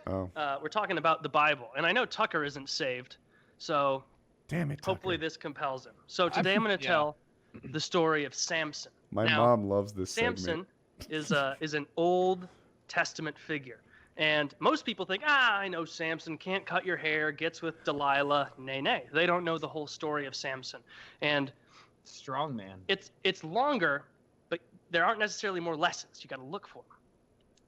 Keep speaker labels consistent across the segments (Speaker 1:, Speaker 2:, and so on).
Speaker 1: Oh.
Speaker 2: We're talking about the Bible. And I know Tucker isn't saved, so
Speaker 3: Damn it,
Speaker 2: hopefully
Speaker 3: Tucker.
Speaker 2: this compels him. So today I'm going to tell the story of Samson.
Speaker 1: My
Speaker 2: Now,
Speaker 1: mom loves this
Speaker 2: Samson
Speaker 1: segment.
Speaker 2: is an Old Testament figure. And most people think, I know Samson, can't cut your hair, gets with Delilah. Nay. They don't know the whole story of Samson. And
Speaker 4: strong man.
Speaker 2: It's longer, but there aren't necessarily more lessons. You got to look for them.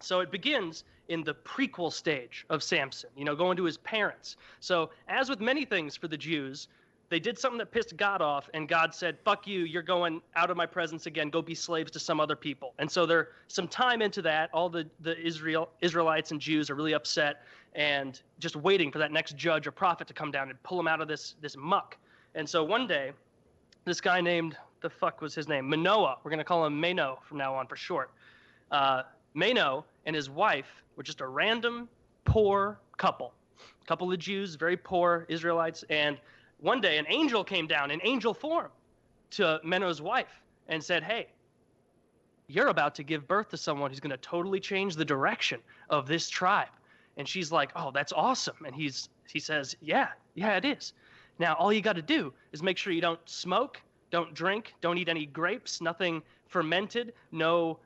Speaker 2: So it begins in the prequel stage of Samson, going to his parents. So as with many things for the Jews, they did something that pissed God off, and God said, fuck you, you're going out of my presence again, go be slaves to some other people. And so they're some time into that, all the Israelites and Jews are really upset and just waiting for that next judge or prophet to come down and pull them out of this muck. And so one day, this guy named, the fuck was his name? Manoah. We're going to call him Mano from now on for short. Mano and his wife were just a random poor couple. A couple of Jews, very poor Israelites, and one day an angel came down in angel form to Manoah's wife and said, hey, you're about to give birth to someone who's going to totally change the direction of this tribe. And she's like, oh, that's awesome. And he says, yeah, it is. Now, all you got to do is make sure you don't smoke, don't drink, don't eat any grapes, nothing fermented, no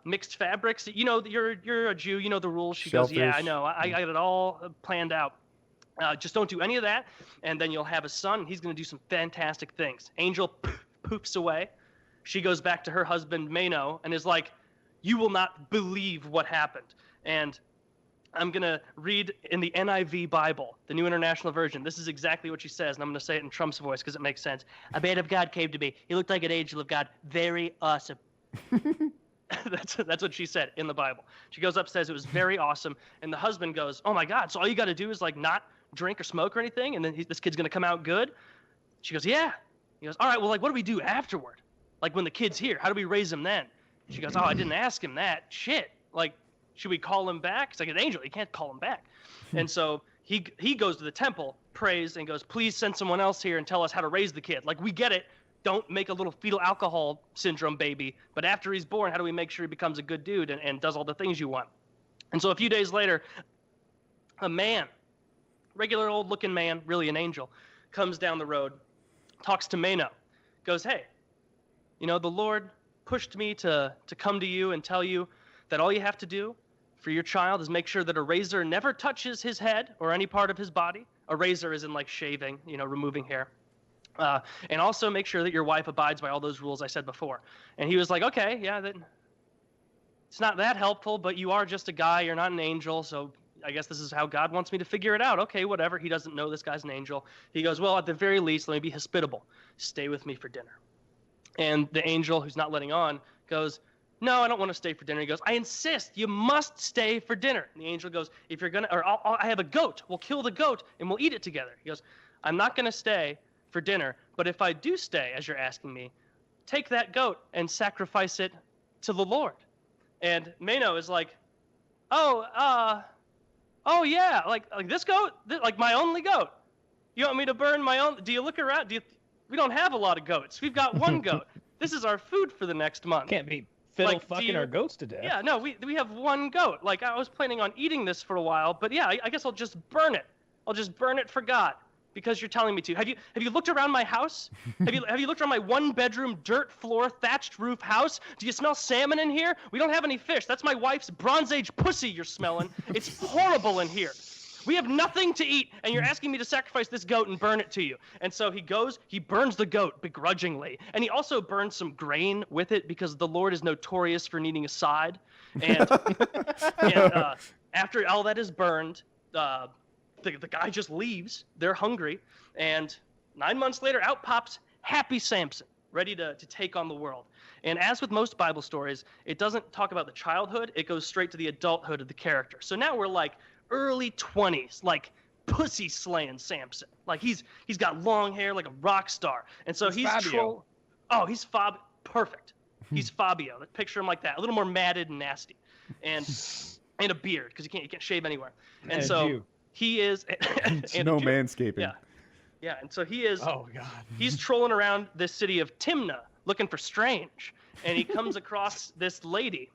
Speaker 2: mixed fabrics. You're a Jew, you know the rules. She goes, yeah, I know. I got it all planned out. Just don't do any of that, and then you'll have a son. He's going to do some fantastic things. Angel poofs away. She goes back to her husband, Mano, and is like, you will not believe what happened. And I'm going to read in the NIV Bible, the New International Version. This is exactly what she says, and I'm going to say it in Trump's voice because it makes sense. A man of God came to me. He looked like an angel of God. Very awesome. That's what she said in the Bible. She goes up, says it was very awesome, and the husband goes, oh my God, so all you got to do is not drink or smoke or anything, and then this kid's going to come out good? She goes, yeah. He goes, all right, well, what do we do afterward? When the kid's here, how do we raise him then? She goes, oh, I didn't ask him that. Shit. Should we call him back? It's like an angel. You can't call him back. And so he goes to the temple, prays, and goes, please send someone else here and tell us how to raise the kid. We get it. Don't make a little fetal alcohol syndrome baby. But after he's born, how do we make sure he becomes a good dude and does all the things you want? And so a few days later, a man, regular old looking man, really an angel, comes down the road, talks to Mano, goes, hey, the Lord pushed me to come to you and tell you that all you have to do for your child is make sure that a razor never touches his head or any part of his body. A razor is in shaving, removing hair. And also make sure that your wife abides by all those rules I said before. And he was like, okay, yeah, it's not that helpful, but you are just a guy. You're not an angel, so I guess this is how God wants me to figure it out. Okay, whatever. He doesn't know this guy's an angel. He goes, well, at the very least, let me be hospitable. Stay with me for dinner. And the angel, who's not letting on, goes, no, I don't want to stay for dinner. He goes, I insist. You must stay for dinner. And the angel goes, if you're going to, or I have a goat. We'll kill the goat and we'll eat it together. He goes, I'm not going to stay for dinner, but if I do stay, as you're asking me, take that goat and sacrifice it to the Lord. And Mano is like, oh yeah, like this goat, my only goat. You want me to burn my own? Do you look around? We don't have a lot of goats. We've got one goat. This is our food for the next month.
Speaker 5: Can't be fiddle fucking our goats to death.
Speaker 2: Yeah, no, we have one goat. I was planning on eating this for a while, but yeah, I guess I'll just burn it. I'll just burn it for God because you're telling me to. Have you looked around my house? Have you looked around my one-bedroom, dirt floor, thatched roof house? Do you smell salmon in here? We don't have any fish. That's my wife's Bronze Age pussy you're smelling. It's horrible in here. We have nothing to eat, and you're asking me to sacrifice this goat and burn it to you. And so he goes, he burns the goat begrudgingly. And he also burns some grain with it because the Lord is notorious for needing a side. And, after all that is burned, the guy just leaves. They're hungry. And 9 months later, out pops happy Samson, ready to take on the world. And as with most Bible stories, it doesn't talk about the childhood. It goes straight to the adulthood of the character. So now we're early 20s, pussy slaying Samson. He's got long hair like a rock star. And so he's
Speaker 5: Fabio.
Speaker 2: He's perfect. He's Fabio. Picture him like that, a little more matted and nasty, and a beard because you can't shave anywhere. And so he is.
Speaker 1: It's no manscaping.
Speaker 2: Yeah. And so he is.
Speaker 5: Oh God.
Speaker 2: He's trolling around this city of Timnah looking for Strange, and he comes across this lady,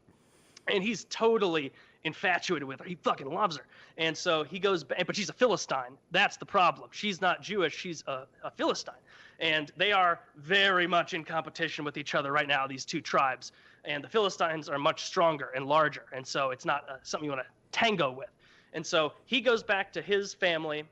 Speaker 2: and he's totally infatuated with her. He fucking loves her. And so he goes back, but she's a Philistine. That's the problem. She's not Jewish. She's a Philistine. And they are very much in competition with each other right now, these two tribes. And the Philistines are much stronger and larger. And so it's not something you want to tango with. And so he goes back to his family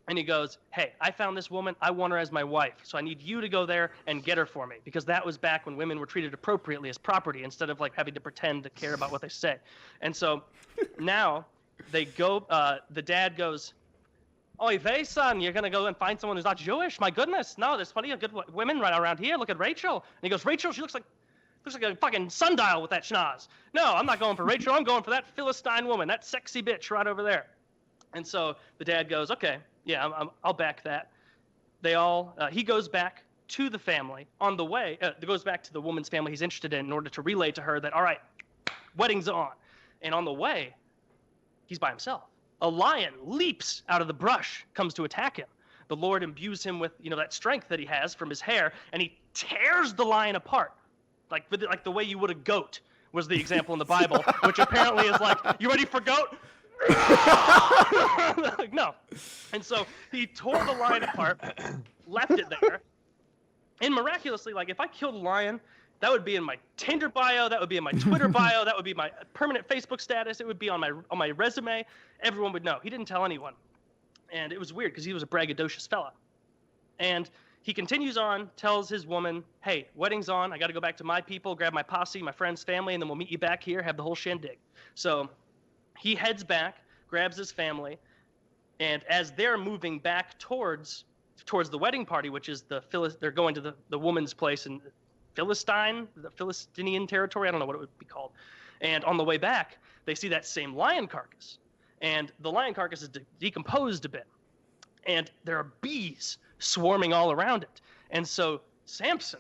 Speaker 2: and he goes, hey, I found this woman. I want her as my wife. So I need you to go there and get her for me. Because that was back when women were treated appropriately as property instead of like having to pretend to care about what they say. And so now they go, the dad goes, oy vey, son, you're going to go and find someone who's not Jewish? My goodness. No, there's plenty of good women right around here. Look at Rachel. And he goes, Rachel, she looks like a fucking sundial with that schnoz. No, I'm not going for Rachel. I'm going for that Philistine woman, that sexy bitch right over there. And so the dad goes, okay, yeah, I'll back that. He goes back to the family on the way. Goes back to the woman's family he's interested in order to relay to her that, all right, wedding's on. And on the way, he's by himself. A lion leaps out of the brush, comes to attack him. The Lord imbues him with, that strength that he has from his hair, and he tears the lion apart. Like the way you would a goat was the example in the Bible, which apparently is like, you ready for goat? Like, no. And so he tore the lion apart, left it there, and miraculously, like, if I killed a lion, that would be in my Tinder bio, that would be in my Twitter bio, that would be my permanent Facebook status, it would be on my resume. Everyone would know. He didn't tell anyone. And it was weird because he was a braggadocious fella. And he continues on, tells his woman, hey, wedding's on. I got to go back to my people, grab my posse, my friend's family, and then we'll meet you back here, have the whole shindig. So he heads back, grabs his family, and as they're moving back towards the wedding party, which is they're going to the woman's place in the Philistinian territory. I don't know what it would be called. And on the way back, they see that same lion carcass. And the lion carcass is decomposed a bit. And there are bees swarming all around it. And so Samson,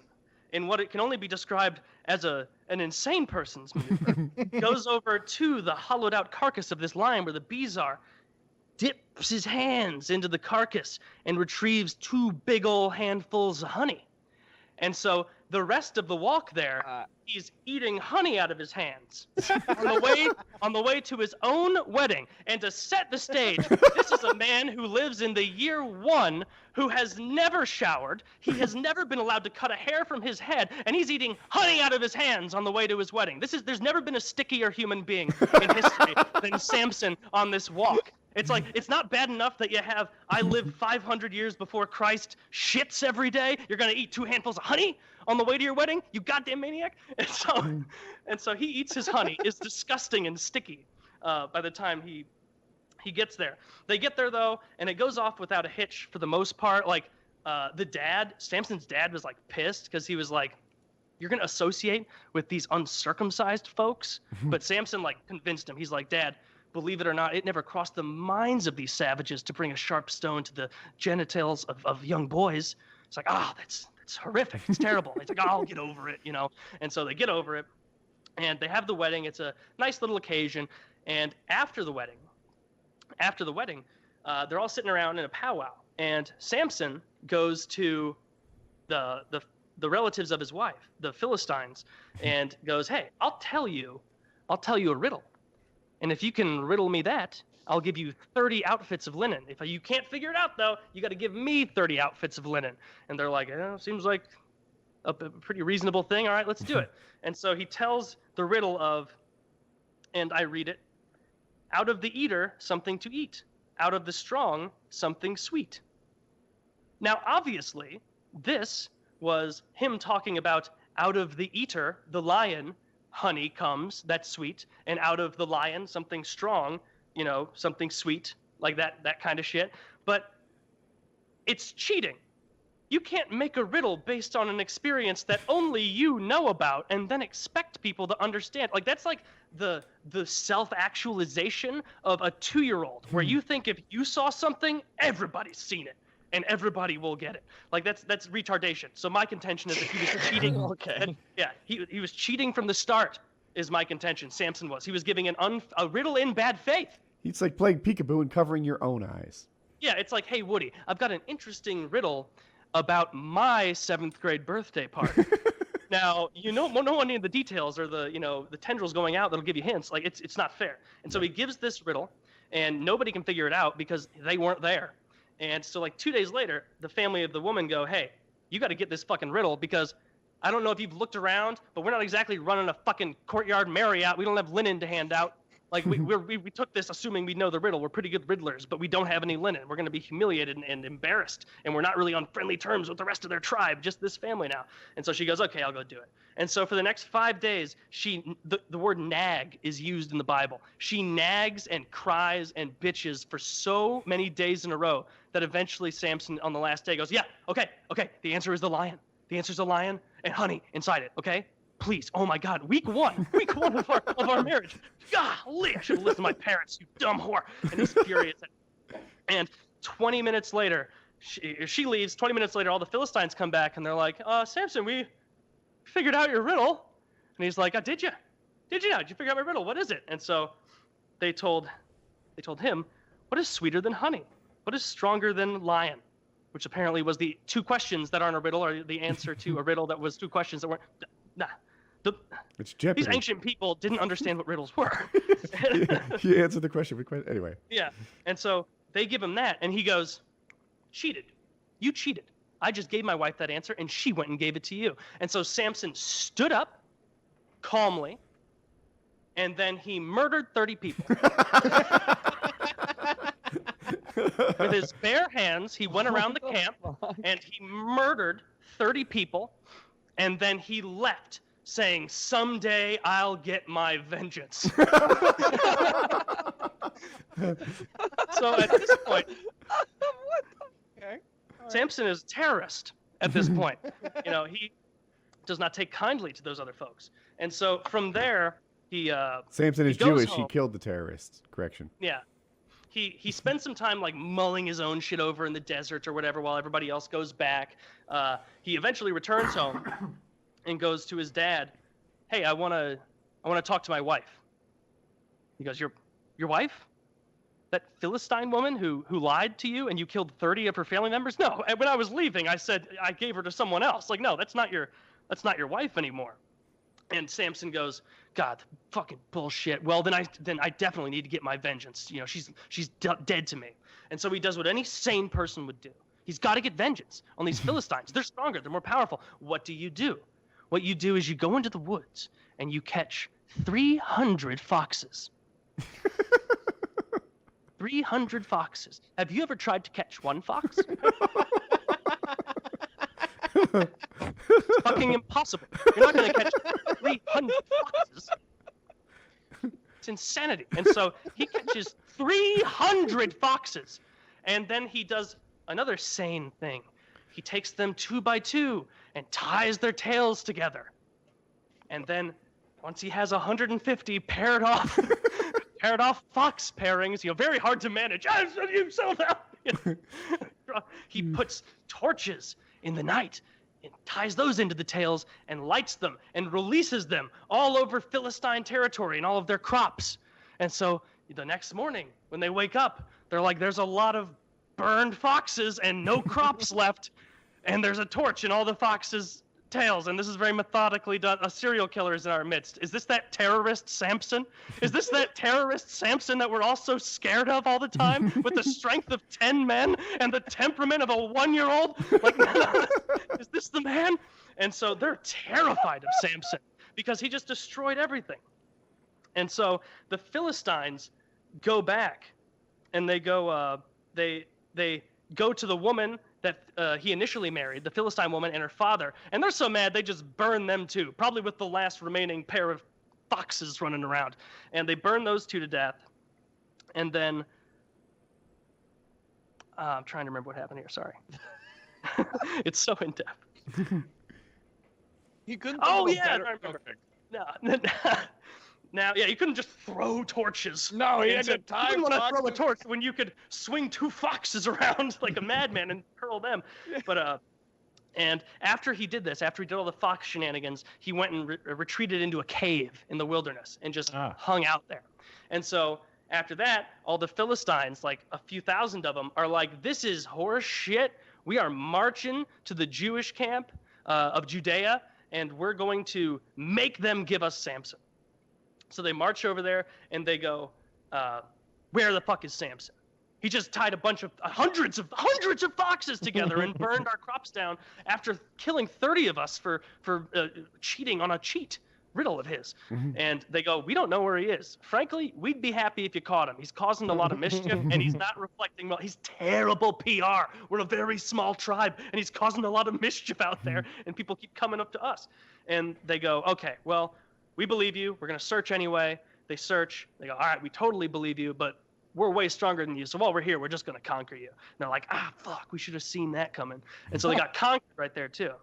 Speaker 2: in what it can only be described as an insane person's maneuver, goes over to the hollowed out carcass of this lion where the bees are, dips his hands into the carcass, and retrieves 2 big old handfuls of honey. And so the rest of the walk there, he's eating honey out of his hands on the way to his own wedding. And to set the stage, this is a man who lives in the year 1, who has never showered. He has never been allowed to cut a hair from his head, and he's eating honey out of his hands on the way to his wedding. There's never been a stickier human being in history than Samson on this walk. It's like, it's not bad enough that you have, I lived 500 years before Christ shits every day. You're going to eat 2 handfuls of honey on the way to your wedding? You goddamn maniac. And so he eats his honey. It's disgusting and sticky by the time he gets there. They get there, though, and it goes off without a hitch for the most part. Like, Samson's dad was, like, pissed because he was like, you're going to associate with these uncircumcised folks? But Samson, like, convinced him. He's like, Dad, believe it or not, it never crossed the minds of these savages to bring a sharp stone to the genitals of young boys. It's like, that's horrific. It's terrible. It's like, I'll get over it, And so they get over it, and they have the wedding. It's a nice little occasion. And after the wedding, they're all sitting around in a powwow. And Samson goes to the relatives of his wife, the Philistines, and goes, hey, I'll tell you a riddle. And if you can riddle me that, I'll give you 30 outfits of linen. If you can't figure it out, though, you got to give me 30 outfits of linen. And they're like, seems like a pretty reasonable thing. All right, let's do it. And so he tells the riddle of, and I read it, out of the eater, something to eat. Out of the strong, something sweet. Now, obviously, this was him talking about out of the eater, the lion, honey comes, that's sweet, and out of the lion, something strong, something sweet, like that kind of shit. But it's cheating. You can't make a riddle based on an experience that only you know about and then expect people to understand. Like, that's like the self-actualization of a 2-year-old, where you think if you saw something, everybody's seen it. And everybody will get it. Like, that's retardation. So my contention is that he was cheating.
Speaker 5: Okay.
Speaker 2: He was cheating from the start, is my contention. Samson was. He was giving a riddle in bad faith.
Speaker 1: It's like playing peekaboo and covering your own eyes.
Speaker 2: Yeah, it's like, hey, Woody, I've got an interesting riddle about my 7th grade birthday party. Now, no one needed the details or the tendrils going out that'll give you hints. Like, it's not fair. And so he gives this riddle, and nobody can figure it out because they weren't there. And so, like, 2 days later, the family of the woman go, hey, you got to get this fucking riddle because I don't know if you've looked around, but we're not exactly running a fucking courtyard Marriott. We don't have linen to hand out. Like, we took this assuming we know the riddle. We're pretty good riddlers, but we don't have any linen. We're going to be humiliated and embarrassed, and we're not really on friendly terms with the rest of their tribe, just this family now. And so she goes, okay, I'll go do it. And so for the next 5 days, the word nag is used in the Bible. She nags and cries and bitches for so many days in a row that eventually Samson on the last day goes, yeah, okay, the answer is the lion. The answer is a lion and honey inside it, okay? Please, oh my God, week one of our marriage. Golly, I should have listened to my parents, you dumb whore. And he's furious. And 20 minutes later, she leaves. 20 minutes later, all the Philistines come back, and they're like, Samson, we figured out your riddle. And he's like, did you? Did you figure out my riddle? What is it? And so they told him, what is sweeter than honey? What is stronger than lion? Which apparently was the 2 questions that aren't a riddle, or the answer to a riddle that was 2 questions that weren't. Nah.
Speaker 1: It's Jeopardy.
Speaker 2: These ancient people didn't understand what riddles were.
Speaker 1: He answered the question. Anyway.
Speaker 2: Yeah. And so they give him that, and he goes, cheated. You cheated. I just gave my wife that answer, and she went and gave it to you. And so Samson stood up calmly, and then he murdered 30 people. With his bare hands, he went around the camp, and he murdered 30 people, and then he left, saying, someday I'll get my vengeance. So at this point, Samson is a terrorist at this point. He does not take kindly to those other folks. And so from there,
Speaker 1: Samson is Jewish.
Speaker 2: Home.
Speaker 1: He killed the terrorists. Correction.
Speaker 2: Yeah. He spends some time like mulling his own shit over in the desert or whatever while everybody else goes back. He eventually returns home and goes to his dad. Hey, I want to talk to my wife. He goes, your wife? That Philistine woman who lied to you and you killed 30 of her family members? No. And when I was leaving, I said I gave her to someone else. Like, no, that's not your wife anymore. And Samson goes, God, fucking bullshit. Well, then I definitely need to get my vengeance. She's dead to me. And so he does what any sane person would do. He's got to get vengeance on these Philistines. They're stronger. They're more powerful. What do you do? What you do is you go into the woods and you catch 300 foxes. 300 foxes. Have you ever tried to catch one fox? It's fucking impossible. You're not going to catch 300 foxes. It's insanity. And so he catches 300 foxes. And then he does another sane thing. He takes them 2 by 2 and ties their tails together. And then once he has 150 paired off fox pairings, very hard to manage. He puts torches in the night and ties those into the tails and lights them and releases them all over Philistine territory and all of their crops. And so the next morning when they wake up, they're like, there's a lot of burned foxes and no crops left. And there's a torch in all the foxes' tails. And this is very methodically done. A serial killer is in our midst. Is this that terrorist Samson? Is this that terrorist Samson that we're all so scared of all the time with the strength of 10 men and the temperament of a 1-year-old? Like, is this the man? And so they're terrified of Samson because he just destroyed everything. And so the Philistines go back and they go, they go to the woman that he initially married, the Philistine woman and her father, and they're so mad they just burn them too, probably with the last remaining pair of foxes running around. And they burn those 2 to death. And then I'm trying to remember what happened here. Sorry. It's so in depth.
Speaker 3: He couldn't.
Speaker 2: Oh yeah, I remember. No. Now, yeah, you couldn't just throw torches.
Speaker 3: No, he had to tie.
Speaker 2: You didn't want to throw a torch when you could swing 2 foxes around like a madman and hurl them. But and after he did this, after he did all the fox shenanigans, he went and retreated into a cave in the wilderness and just hung out there. And so after that, all the Philistines, like a few thousand of them, are like, "This is horse shit. We are marching to the Jewish camp of Judea." and we're going to make them give us Samson. So they march over there, and they go, where the fuck is Samson? He just tied a bunch of hundreds of foxes together and burned our crops down after killing 30 of us for cheating on a cheat riddle of his. And they go, we don't know where he is. Frankly, we'd be happy if you caught him. He's causing a lot of mischief, and he's not reflecting well. He's terrible PR. We're a very small tribe, and he's causing a lot of mischief out there, and people keep coming up to us. And they go, okay, well, we believe you. We're going to search anyway. They search. They go, all right, we totally believe you, but we're way stronger than you. So while we're here, we're just going to conquer you. And they're like, fuck, we should have seen that coming. And so they got conquered right there too.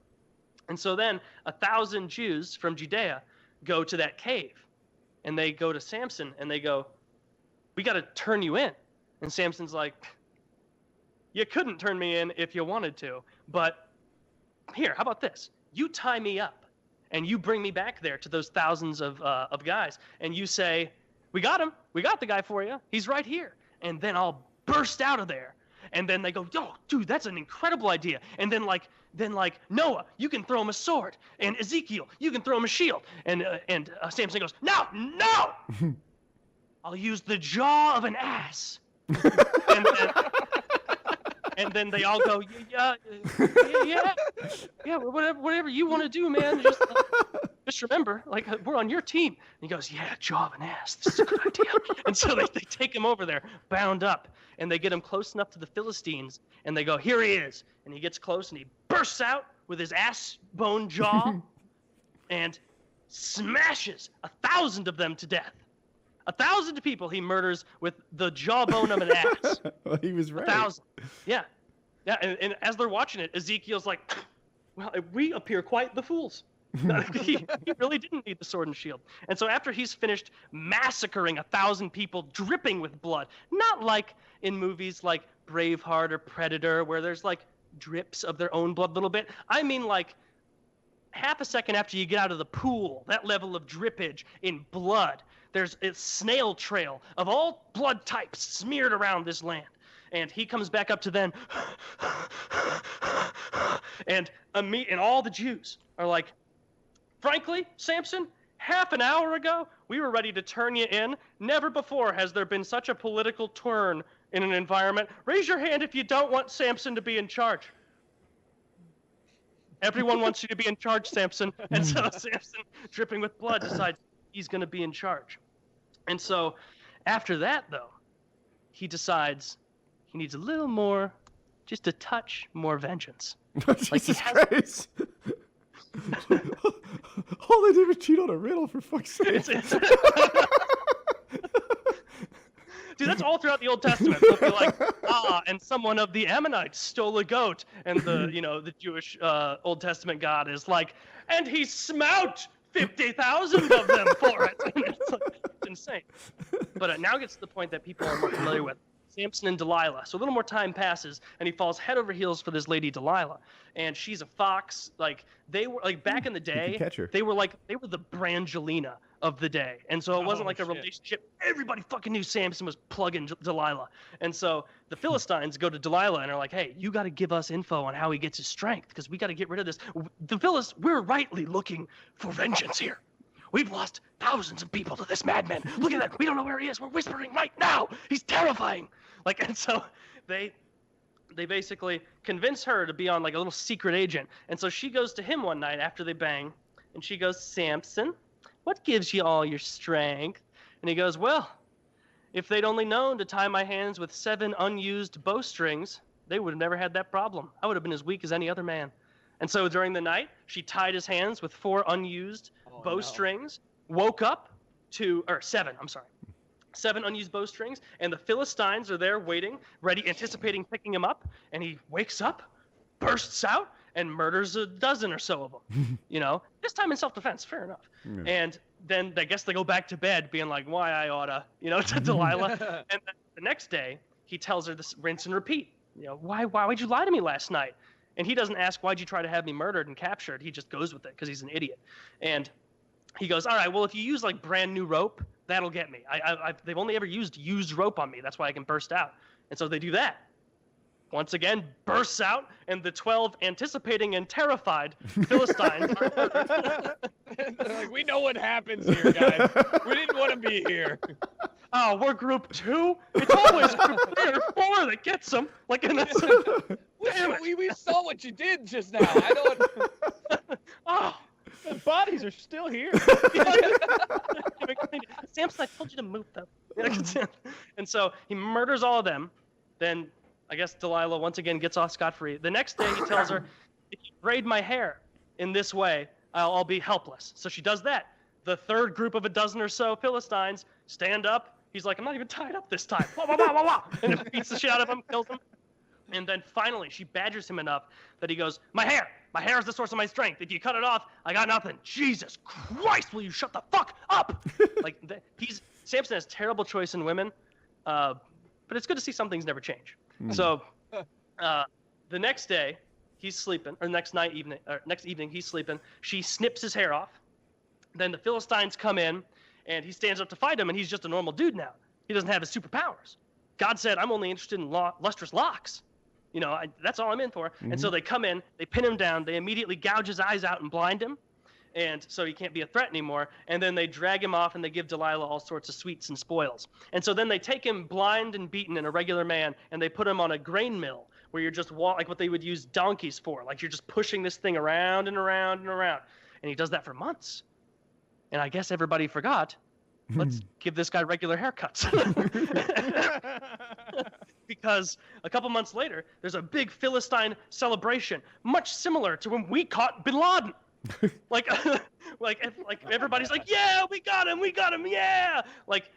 Speaker 2: And so then 1,000 Jews from Judea go to that cave, and they go to Samson, and they go, we got to turn you in. And Samson's like, you couldn't turn me in if you wanted to, but here, how about this? You tie me up, and you bring me back there to those thousands of guys, and you say, we got him. We got the guy for you. He's right here. And then I'll burst out of there. And then they go, yo, dude, that's an incredible idea. And then like Noah, you can throw him a sword. And Ezekiel, you can throw him a shield. And Samson goes, no, I'll use the jaw of an ass. And then they all go, yeah, whatever you want to do, man. Just remember, like, we're on your team. And he goes, yeah, jaw of an ass. This is a good idea. And so they take him over there, bound up, and they get him close enough to the Philistines, and they go, here he is. And he gets close, and he bursts out with his ass bone jaw and smashes 1,000 of them to death. 1,000 people he murders with the jawbone of an ass.
Speaker 1: Well, he was right.
Speaker 2: 1,000. Yeah. And as they're watching it, Ezekiel's like, well, we appear quite the fools. he really didn't need the sword and shield. And so after he's finished massacring 1,000 people dripping with blood, not like in movies like Braveheart or Predator where there's like drips of their own blood a little bit. I mean like half a second after you get out of the pool, that level of drippage in blood, there's a snail trail of all blood types smeared around this land. And he comes back up to them, and all the Jews are like, frankly, Samson, half an hour ago, we were ready to turn you in. Never before has there been such a political turn in an environment. Raise your hand if you don't want Samson to be in charge. Everyone wants you to be in charge, Samson. And so Samson, dripping with blood, decides he's going to be in charge. And so after that, though, he decides he needs a little more, just a touch more vengeance.
Speaker 1: Jesus Christ. All they did was cheat on a riddle, for fuck's sake.
Speaker 2: Dude, that's all throughout the Old Testament. They'll be like, and someone of the Ammonites stole a goat, and the Jewish Old Testament God is like, and he smote 50,000 of them for it. And it's insane. But now gets to the point that people are more familiar with. Samson and Delilah. So a little more time passes, and he falls head over heels for this lady Delilah, and she's a fox. Like they were like back in the day, they were the Brangelina of the day, and so it wasn't like a relationship. Everybody fucking knew Samson was plugging Delilah, and so the Philistines go to Delilah and are like, "Hey, you got to give us info on how he gets his strength, because we got to get rid of this. We're rightly looking for vengeance here. We've lost thousands of people to this madman. Look at that. We don't know where he is. We're whispering right now. He's terrifying." And so they basically convince her to be on like a little secret agent. And so she goes to him one night after they bang, and she goes, "Samson, what gives you all your strength?" And he goes, "Well, if they'd only known to tie my hands with 7 unused bowstrings, they would have never had that problem. I would have been as weak as any other man." And so during the night, she tied his hands with 4 unused bowstrings, woke up to, or 7 unused bowstrings, and the Philistines are there waiting, ready, anticipating picking him up, and he wakes up, bursts out, and murders a dozen or so of them. This time in self-defense, fair enough. Yeah. And then I guess they go back to bed being like, why I oughta, to Delilah. And then the next day, he tells her this rinse and repeat. Why would you lie to me last night? And he doesn't ask, why'd you try to have me murdered and captured? He just goes with it because he's an idiot. And he goes, all right, well, if you use like brand new rope, that'll get me. They've only ever used rope on me. That's why I can burst out. And so they do that. once again bursts out, and the 12 anticipating and terrified Philistines are murdered.
Speaker 3: They're like, we know what happens here, guys. We didn't want to be here.
Speaker 2: Oh, we're group 2? It's always group 3 or 4 that gets them. Like in this.
Speaker 3: We saw what you did just now. I don't.
Speaker 2: Oh.
Speaker 5: The bodies are still here.
Speaker 2: Samson, I told you to move them. And so he murders all of them. Then I guess Delilah once again gets off scot-free. The next day he tells her, if you braid my hair in this way, I'll be helpless. So she does that. The third group of a dozen or so Philistines stand up. He's like, I'm not even tied up this time. Wah, wah, wah, wah, wah. And it beats the shit out of him, kills him. And then finally she badgers him enough that he goes, my hair is the source of my strength. If you cut it off, I got nothing. Jesus Christ, will you shut the fuck up? Like, Samson has terrible choice in women, but it's good to see some things never change. So the next day he's sleeping, or next evening he's sleeping. She snips his hair off. Then the Philistines come in, and he stands up to fight him, and he's just a normal dude now. He doesn't have his superpowers. God said, I'm only interested in lustrous locks. You know, that's all I'm in for. And so they come in, they pin him down, they immediately gouge his eyes out and blind him. And so he can't be a threat anymore. And then they drag him off and they give Delilah all sorts of sweets and spoils. And so then they take him blind and beaten and a regular man, and they put him on a grain mill where you're just like what they would use donkeys for. Like you're just pushing this thing around and around and around. And he does that for months. And I guess everybody forgot. Let's give this guy regular haircuts. Because a couple months later, there's a big Philistine celebration, much similar to when we caught Bin Laden. like everybody's like, yeah, we got him, yeah. Like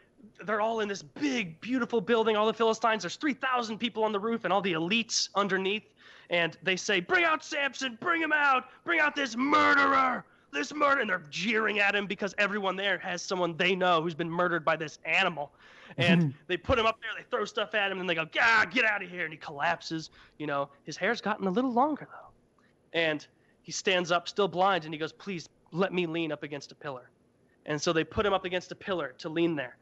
Speaker 2: they're all in this big, beautiful building. All the Philistines. There's 3,000 people on the roof, and all the elites underneath. And they say, bring out Samson, bring him out, bring out this murderer. And they're jeering at him because everyone there has someone they know who's been murdered by this animal. And they put him up there, they throw stuff at him, and they go, get out of here. And he collapses. You know, his hair's gotten a little longer, though. And he stands up, still blind, and he goes, please let me lean up against a pillar. And so they put him up against a pillar to lean there.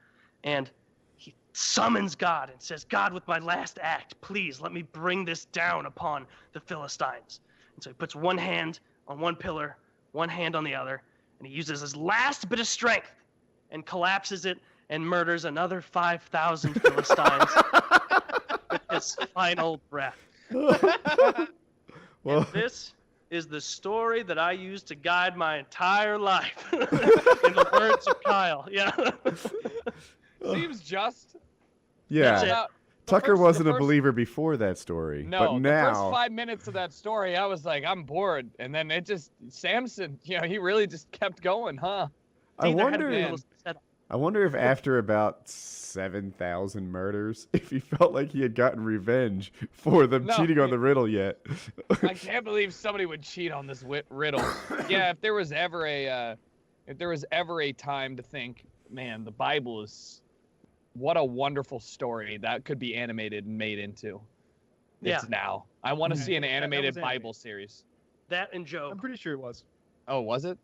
Speaker 2: And he summons God and says, God, with my last act, please let me bring this down upon the Philistines. And so he puts one hand on one pillar, one hand on the other, and he uses his last bit of strength and collapses it and murders another 5,000 Philistines with his final breath.
Speaker 1: Well,
Speaker 2: And this is the story that I use to guide my entire life. In the words of Kyle. Yeah.
Speaker 3: Seems just.
Speaker 1: yeah.
Speaker 2: That's it.
Speaker 1: Tucker wasn't a believer before that story,
Speaker 3: No,
Speaker 1: but now
Speaker 3: the first 5 minutes of that story, I was like, I'm bored. And then Samson, he really just kept going, huh?
Speaker 1: I
Speaker 2: Neither had
Speaker 1: wonder.
Speaker 2: been able to set up.
Speaker 1: I wonder if after about 7,000 murders, if he felt like he had gotten revenge for them
Speaker 3: No.
Speaker 1: cheating on the riddle yet.
Speaker 3: I can't believe somebody would cheat on this riddle. Yeah, if there was ever a time to think, man, the Bible is what a wonderful story that could be animated and made into. It's
Speaker 2: Yeah.
Speaker 3: now. I want to see an
Speaker 5: that
Speaker 3: animated
Speaker 5: was
Speaker 3: Bible series.
Speaker 2: That and Job.
Speaker 5: I'm pretty sure it was.
Speaker 3: Oh, was it?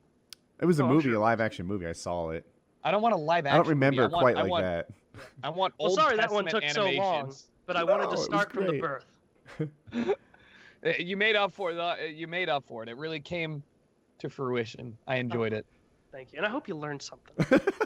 Speaker 1: It was a
Speaker 2: Oh, I'm
Speaker 1: movie,
Speaker 2: sure.
Speaker 1: a live action movie. I saw it.
Speaker 3: I don't want a live
Speaker 1: I
Speaker 3: action.
Speaker 1: don't remember
Speaker 3: movie.
Speaker 1: quite like that.
Speaker 3: I want
Speaker 2: Well,
Speaker 3: Old
Speaker 2: sorry that one
Speaker 3: Testament
Speaker 2: took so long,
Speaker 3: animations.
Speaker 2: but I wanted
Speaker 1: No, it
Speaker 2: to
Speaker 1: was
Speaker 2: start from the
Speaker 1: great.
Speaker 2: birth.
Speaker 3: You made up for it. You made up for it. It really came to fruition. I enjoyed it.
Speaker 2: Thank you. And I hope you learned something.